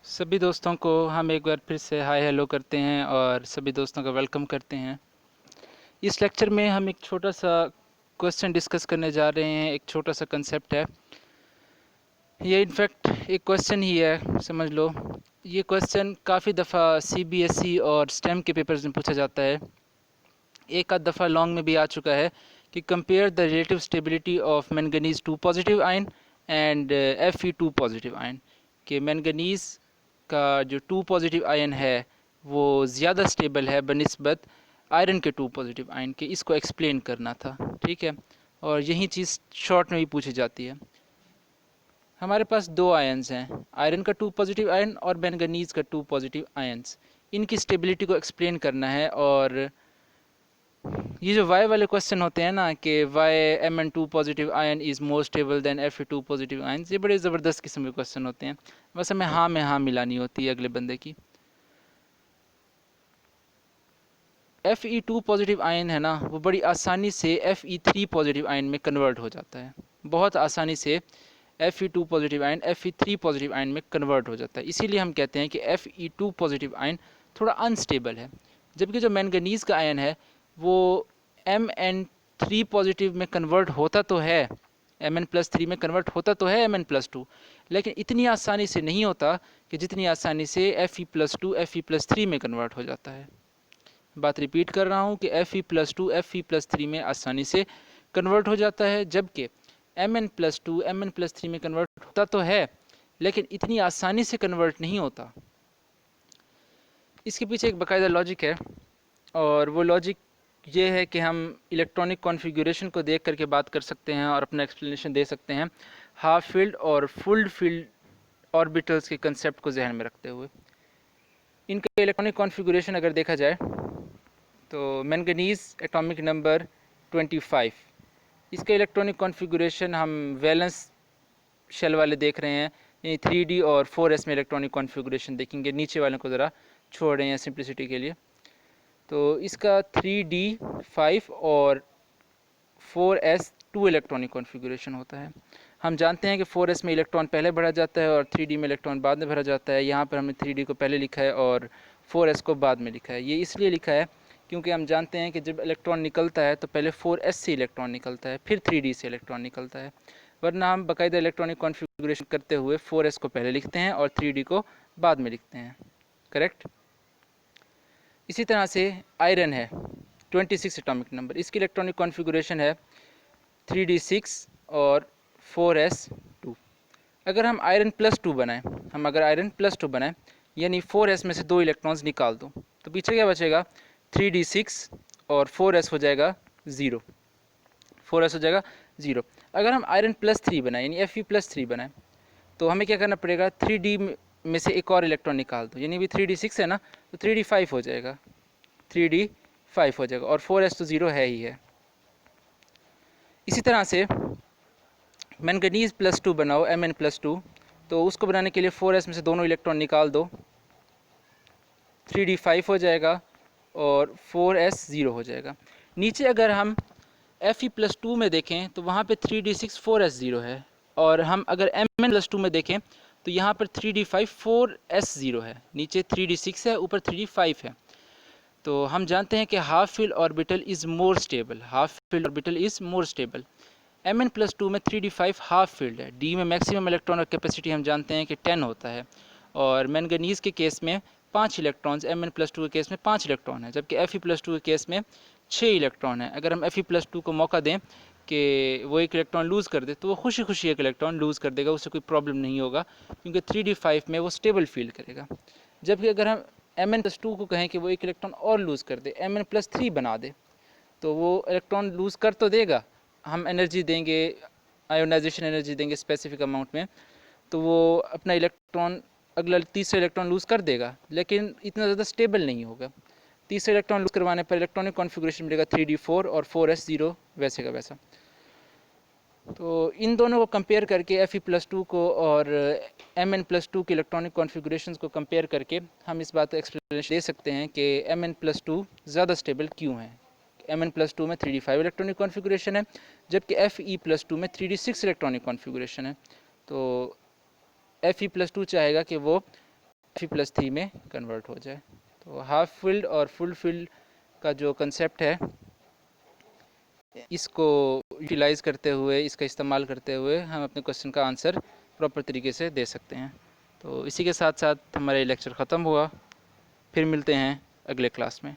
सभी दोस्तों को हम एक बार फिर से हाय हेलो करते हैं और सभी दोस्तों का वेलकम करते हैं। इस लेक्चर में हम एक छोटा सा क्वेश्चन डिस्कस करने जा रहे हैं। एक छोटा सा कंसेप्ट है, ये इनफैक्ट एक क्वेश्चन ही है, समझ लो। ये क्वेश्चन काफ़ी दफ़ा सीबीएसई और स्टेम के पेपर्स में पूछा जाता है। एक आध दफ़ा लॉन्ग में भी आ चुका है कि compare the relative stability of manganese 2 positive ion and Fe2 positive ion, कि मैंगनीज का जो 2 पॉजिटिव आयन है वो ज़्यादा स्टेबल है बनिस्बत आयरन के 2 पॉजिटिव आयन के। इसको एक्सप्लेन करना था, ठीक है। और यही चीज़ शॉर्ट में भी पूछी जाती है। हमारे पास दो आयन्स हैं, आयरन का 2 पॉजिटिव आयन और मैंगनीज का 2 पॉजिटिव आयन्स। इनकी स्टेबिलिटी को एक्सप्लेन करना है। और ये जो वाई वाले क्वेश्चन होते हैं ना कि why Mn2 positive ion is more stable than Fe2 positive ion, ये बड़े ज़बरदस्त किस्म के क्वेश्चन होते हैं। बस हमें हाँ में हाँ मिलानी होती है अगले बंदे की। Fe2 पॉजिटिव आयन है ना, वो बड़ी आसानी से Fe3 पॉजिटिव आयन में कन्वर्ट हो जाता है। बहुत आसानी से Fe2 positive ion Fe3 positive ion में कन्वर्ट हो जाता है। इसीलिए हम कहते हैं कि Fe2 पॉजिटिव आयन थोड़ा अनस्टेबल है। जबकि जो मैंगनीज का आयन है वो Mn3 पॉजिटिव में कन्वर्ट होता तो है, Mn+3 में कन्वर्ट होता तो है Mn+2, लेकिन इतनी आसानी से नहीं होता कि जितनी आसानी से Fe+2 Fe+3 में कन्वर्ट हो जाता है। बात रिपीट कर रहा हूँ कि Fe+2 Fe+3 में आसानी से कन्वर्ट हो जाता है, जबकि Mn+2 Mn+3 में कन्वर्ट होता तो है लेकिन इतनी आसानी से कन्वर्ट नहीं होता। इसके पीछे एक बाकायदा लॉजिक है, और वो लॉजिक ये है कि हम इलेक्ट्रॉनिक कॉन्फ़िगरेशन को देख करके बात कर सकते हैं और अपना एक्सप्लेनेशन दे सकते हैं, हाफ फील्ड और फुल फील्ड ऑर्बिटल्स के कंसेप्ट को जहन में रखते हुए। इनका इलेक्ट्रॉनिक कॉन्फ़िगरेशन अगर देखा जाए तो मैंगनीज़ एटॉमिक नंबर 25, इसका इलेक्ट्रॉनिक कॉन्फ़िगरेशन हम वैलेंस शेल वाले देख रहे हैं, यानी 3D और 4s में इलेक्ट्रॉनिक कॉन्फ़िगरेशन देखेंगे। नीचे वालों को ज़रा छोड़ रहे हैं सिंप्लिसिटी के लिए। तो इसका 3D 5 और 4s 2 इलेक्ट्रॉनिक कॉन्फ़िगरेशन होता है। हम जानते हैं कि 4s में इलेक्ट्रॉन पहले भरा जाता है और 3D में इलेक्ट्रॉन बाद में भरा जाता है। यहाँ पर हमने 3D को पहले लिखा है और 4s को बाद में लिखा है। ये इसलिए लिखा है क्योंकि हम जानते हैं कि जब इलेक्ट्रॉन निकलता है तो पहले 4s से इलेक्ट्रॉन निकलता है, फिर 3D से इलेक्ट्रॉन निकलता है। वरना हम बाकायदा इलेक्ट्रॉनिक कॉन्फ़िगरेशन करते हुए 4s को पहले लिखते हैं और 3D को बाद में लिखते हैं, करेक्ट। इसी तरह से आयरन है 26 एटॉमिक नंबर, इसकी इलेक्ट्रॉनिक कॉन्फ़िगरेशन है 3D6 और 4s2। अगर हम आयरन +2 बनाएं, अगर आयरन +2 बनाएं यानी 4s में से 2 इलेक्ट्रॉन्स निकाल दो, तो पीछे क्या बचेगा? 3D6 और 4s हो जाएगा 0, 4s हो जाएगा 0। अगर हम आयरन +3 बनाएं यानी Fe+3 बनाएं, तो हमें क्या करना पड़ेगा? 3D में से एक और इलेक्ट्रॉन निकाल दो, यानी भी 3D6 है ना, तो 3D5 हो जाएगा, 3D5 हो जाएगा, और 4s तो 0 है ही है। इसी तरह से मैंगनीज़ +2 बनाओ Mn+2, तो उसको बनाने के लिए 4s में से दोनों इलेक्ट्रॉन निकाल दो, 3D5 हो जाएगा और 4s 0 हो जाएगा। नीचे अगर हम Fe+2 में देखें तो वहाँ पे 3D6 4s 0 है, और हम अगर Mn+2 में देखें तो यहाँ पर 3D5 4s 0 है। नीचे 3D6 है, ऊपर 3D5 है। तो हम जानते हैं कि half filled orbital is more stable, half filled orbital is more stable. Mn+2 में 3D5 हाफ फील्ड है। D में मैक्सिमम इलेक्ट्रॉन कैपेसिटी हम जानते हैं कि 10 होता है, और मैंगनीज़ के केस में 5 इलेक्ट्रॉन्स, Mn+2 के केस में 5 इलेक्ट्रॉन है, जबकि Fe+2 के केस में 6 इलेक्ट्रॉन है। अगर हम Fe+2 को मौका दें कि वो एक इलेक्ट्रॉन लूज़ कर दे, तो वो खुशी खुशी एक इलेक्ट्रॉन लूज़ कर देगा, उससे कोई प्रॉब्लम नहीं होगा, क्योंकि 3D5 में वो स्टेबल फील करेगा। जबकि अगर हम Mn+2 को कहें कि वो एक इलेक्ट्रॉन और लूज़ कर दे, Mn+3 बना दे, तो वो इलेक्ट्रॉन लूज़ कर तो देगा, हम एनर्जी देंगे, आयोनाइजेशन एनर्जी देंगे स्पेसिफिक अमाउंट में, तो वो अपना इलेक्ट्रॉन अगला तीसरा इलेक्ट्रॉन लूज़ कर देगा, लेकिन इतना ज़्यादा स्टेबल नहीं होगा। तीसरा इलेक्ट्रॉन लूज़ करवाने पर इलेक्ट्रॉनिक कॉन्फ़िगरेशन मिलेगा 3D4 और 4s 0 वैसे का वैसा। तो इन दोनों को कंपेयर करके Fe+2 को और Mn+2 के इलेक्ट्रॉनिक कॉन्फ़िगरेशंस को कंपेयर करके हम इस बात का एक्सप्लेनेशन दे सकते हैं कि Mn+2 ज़्यादा स्टेबल क्यों है। Mn+2 में 3D5 इलेक्ट्रॉनिक कॉन्फ़िगरेशन है, जबकि Fe+2 में 3D6 इलेक्ट्रॉनिक कॉन्फ़िगरेशन है। तो Fe+2 चाहेगा कि वो 3 में कन्वर्ट हो जाए। तो हाफ फिल्ड और फुल फिल्ड का जो कंसेप्ट है, इसको यूटिलाइज़ करते हुए, इसका इस्तेमाल करते हुए हम अपने क्वेश्चन का आंसर प्रॉपर तरीके से दे सकते हैं। तो इसी के साथ साथ हमारा ये लेक्चर ख़त्म हुआ। फिर मिलते हैं अगले क्लास में।